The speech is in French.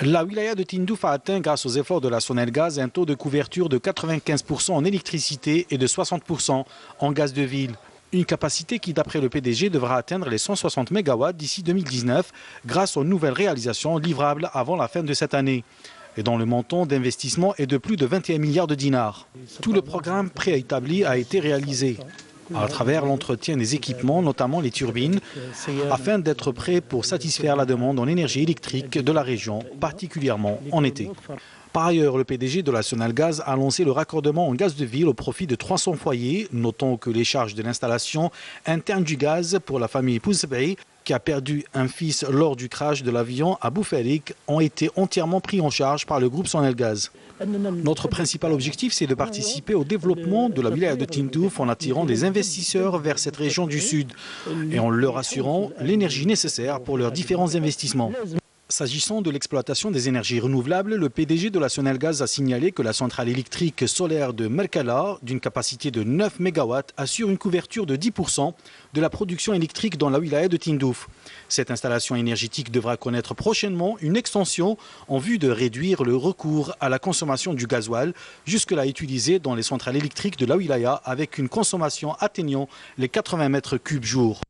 La wilaya de Tindouf a atteint, grâce aux efforts de la Sonelgaz, un taux de couverture de 95% en électricité et de 60% en gaz de ville. Une capacité qui, d'après le PDG, devra atteindre les 160 MW d'ici 2019 grâce aux nouvelles réalisations livrables avant la fin de cette année, et dont le montant d'investissement est de plus de 21 milliards de dinars. Tout le programme préétabli a été réalisé à travers l'entretien des équipements, notamment les turbines, afin d'être prêt pour satisfaire la demande en énergie électrique de la région, particulièrement en été. Par ailleurs, le PDG de la Sonelgaz a lancé le raccordement en gaz de ville au profit de 300 foyers, notons que les charges de l'installation interne du gaz pour la famille Pouzbey, qui a perdu un fils lors du crash de l'avion à Boufarik, ont été entièrement pris en charge par le groupe Sonelgaz. Notre principal objectif, c'est de participer au développement de la wilaya de Tindouf en attirant des investisseurs vers cette région du sud et en leur assurant l'énergie nécessaire pour leurs différents investissements. S'agissant de l'exploitation des énergies renouvelables, le PDG de la Sonelgaz a signalé que la centrale électrique solaire de Merkala, d'une capacité de 9 MW, assure une couverture de 10% de la production électrique dans la wilaya de Tindouf. Cette installation énergétique devra connaître prochainement une extension en vue de réduire le recours à la consommation du gasoil, jusque-là utilisé dans les centrales électriques de la wilaya, avec une consommation atteignant les 80 mètres cubes jour.